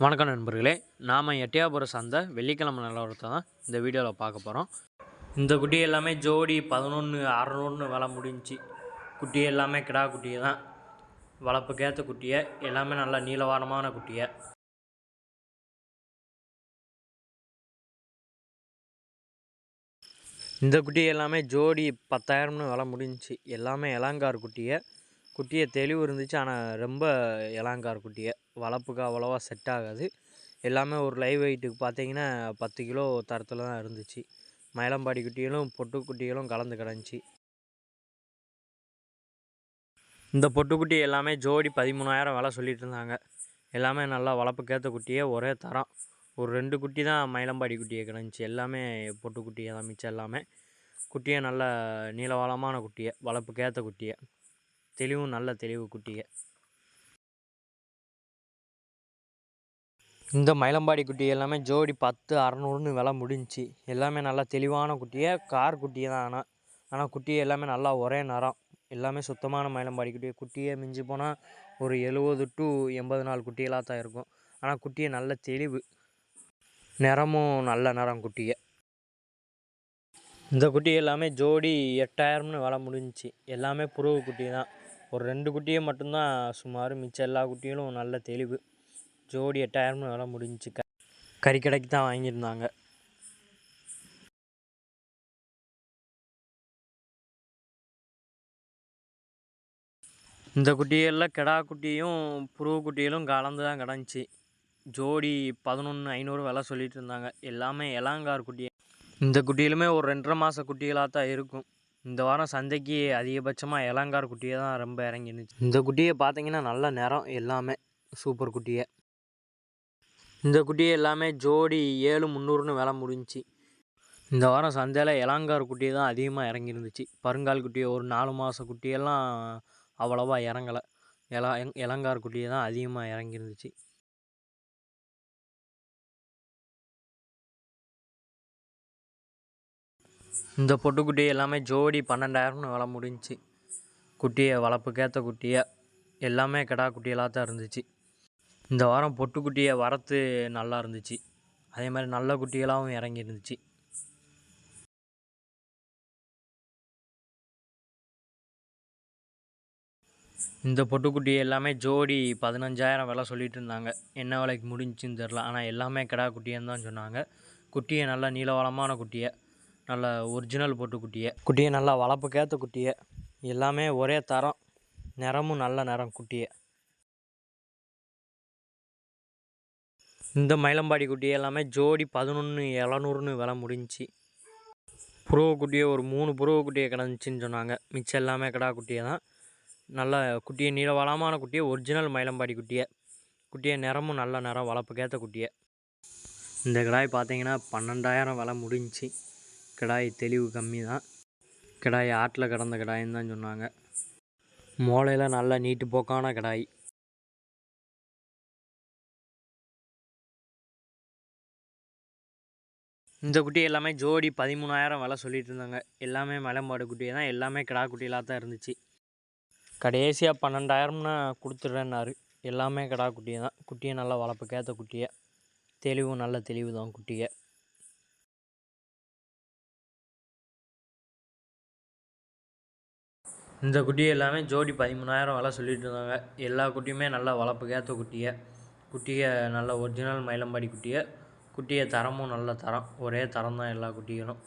வணக்கம் நண்பர்களே, நாம் எட்டயபுரம் சந்தை வெள்ளிக்கிழமை நிலவரத்தை தான் இந்த வீடியோவில் பார்க்க போகிறோம். இந்த குட்டி எல்லாமே ஜோடி 11,600 விலை முடிஞ்சு. குட்டி எல்லாமே கிடா குட்டியை தான், வளர்ப்புக்கேற்ற குட்டியை, எல்லாமே நல்ல நீளவானமான குட்டியை. இந்த குட்டி எல்லாமே ஜோடி 10,000 விலை முடிஞ்சு. எல்லாமே இளங்கார் குட்டியை தெளிவு இருந்துச்சு. ஆனால் ரொம்ப இளங்கார் குட்டியை வளர்ப்புக்கு அவ்வளோவா செட் ஆகாது. எல்லாமே ஒரு லைவ் வெயிட்டுக்கு பார்த்தீங்கன்னா 10 கிலோ தரத்தில் தான் இருந்துச்சு. மயிலம்பாடி குட்டிகளும் பொட்டுக்குட்டிகளும் கலந்து கிடந்துச்சு. இந்த பொட்டுக்குட்டி எல்லாமே ஜோடி 13,000 விலை சொல்லிட்டு இருந்தாங்க. எல்லாமே நல்லா வளர்ப்புக்கேற்ற குட்டியே, ஒரே தரம். ஒரு 2 குட்டி தான் மயிலம்பாடி குட்டியை கிடந்துச்சு. எல்லாமே பொட்டுக்குட்டியை தான் மிச்சம். எல்லாமே குட்டியை நல்ல நீளவாளமான குட்டியை, வளர்ப்புக்கேற்ற குட்டியை, தெளிவும் நல்ல தெளிவு குட்டியை. இந்த மயிலம்பாடி குட்டி எல்லாமே ஜோடி 10,600 விலை முடிஞ்சு. எல்லாமே நல்லா தெளிவான குட்டியை, கார் குட்டியை தான். ஆனால் குட்டியை எல்லாமே நல்லா ஒரே நிறம். எல்லாமே சுத்தமான மயிலம்பாடி குட்டியை மிஞ்சி போனால் ஒரு 70 to 80 நாள் குட்டிகளாக தான் இருக்கும். ஆனால் குட்டியை நல்ல தெளிவு, நிறமும் நல்ல நிறம் குட்டியை. இந்த குட்டி எல்லாமே ஜோடி 8,000 விலை முடிஞ்சிச்சு. எல்லாமே புருவ குட்டி தான். ஒரு 2 குட்டியை மட்டும்தான் சுமார், மிச்சம் எல்லா குட்டிகளும் நல்ல தெளிவு. ஜோடி 8,000 விலை முடிஞ்சிச்சு. கறிக்கடைக்கு தான் வாங்கியிருந்தாங்க. இந்த குட்டிகளில் கிடா குட்டியும் புருவ குட்டிகளும் கலந்து தான் கிடந்துச்சு. ஜோடி 11,500 விலை சொல்லிட்டு இருந்தாங்க. எல்லாமே இளங்கார் குட்டி. இந்த குட்டியிலுமே ஒரு 2.5 மாத குட்டிகளாக தான் இருக்கும். இந்த வாரம் சந்தைக்கு அதிகபட்சமாக இளங்கார் குட்டியை தான் ரொம்ப இறங்கிருந்துச்சு. இந்த குட்டியை பார்த்தீங்கன்னா நல்ல நிறம், எல்லாமே சூப்பர் குட்டியை. இந்த குட்டியை எல்லாமே ஜோடி 7,300 விலை முடிஞ்சிச்சு. இந்த வாரம் சந்தையில் இளங்கார் குட்டி தான் அதிகமாக இறங்கிருந்துச்சு. பருங்கால் குட்டியை ஒரு 4 மாத குட்டியெல்லாம் அவ்வளோவா இறங்கலை. இளங்கார் குட்டியை தான் அதிகமாக இறங்கிருந்துச்சு. இந்த பொட்டுக்குட்டி எல்லாமே ஜோடி 12,000 விலை முடிஞ்சிச்சு. குட்டியை வளர்ப்புக்கேற்ற குட்டியை, எல்லாமே கிடா குட்டியெல்லாம் தான் இருந்துச்சு. இந்த வாரம் பொட்டுக்குட்டியை வரத்து நல்லா இருந்துச்சு. அதே மாதிரி நல்ல குட்டிகளாகவும் இறங்கி இருந்துச்சு. இந்த பொட்டுக்குட்டி எல்லாமே ஜோடி 15,000 விலை சொல்லிட்டு இருந்தாங்க. என்ன விலைக்கு முடிஞ்சுன்னு தெரில. ஆனால் எல்லாமே கிடா குட்டியன்னு தான் சொன்னாங்க. குட்டியை நல்லா நீளவளமான குட்டியை, நல்ல ஒரிஜினல் குட்டியை நல்லா வளர்ப்புக்கேற்ற குட்டியை, எல்லாமே ஒரே தரம், நிறமும் நல்ல நிறம் குட்டியை. இந்த மயிலம்பாடி குட்டி எல்லாமே ஜோடி 11,700 விலை முடிஞ்சிச்சு. புருவ குட்டியை ஒரு 3 புருவ குட்டியை கிடந்துச்சின்னு சொன்னாங்க. மிச்சம் எல்லாமே கிடா குட்டியை தான். நல்ல குட்டியை நீளவளமான குட்டியை, ஒரிஜினல் மயிலம்பாடி குட்டியை நிறமும் நல்ல நிறம், வளர்ப்புக்கேற்ற குட்டியை. இந்த கிடாய் பார்த்தீங்கன்னா 12,000 விலை முடிஞ்சிச்சு. கிடாய் தெளிவு கம்மி தான். கிடாய் ஆட்டில் கிடந்த கிடாயின்னு தான் சொன்னாங்க. மூளையில் நல்ல நீட்டு போக்கான கிடாய். இந்த குட்டி எல்லாமே ஜோடி 13,000 விலை சொல்லிட்டு இருந்தாங்க. எல்லாமே மயிலம்பாடி குட்டியை தான். எல்லாமே கிடா குட்டியெல்லாம் தான் இருந்துச்சு. கடைசியாக 12,000 கொடுத்துட்றேன்னாரு. எல்லாமே கிடா குட்டியை தான். குட்டியை நல்லா வளர்ப்புக்கேற்ற குட்டியை, தெளிவும் நல்ல தெளிவு தான் குட்டியை. இந்த குட்டி எல்லாமே ஜோடி 13,000 விலை சொல்லிட்டு இருந்தாங்க. எல்லா குட்டியுமே நல்லா வளர்ப்புக்கேற்ற குட்டியை நல்ல ஒரிஜினல் மயிலம்பாடி குட்டியை தரமும் நல்ல தரம், ஒரே தரம் தான் எல்லா குட்டிகளும்.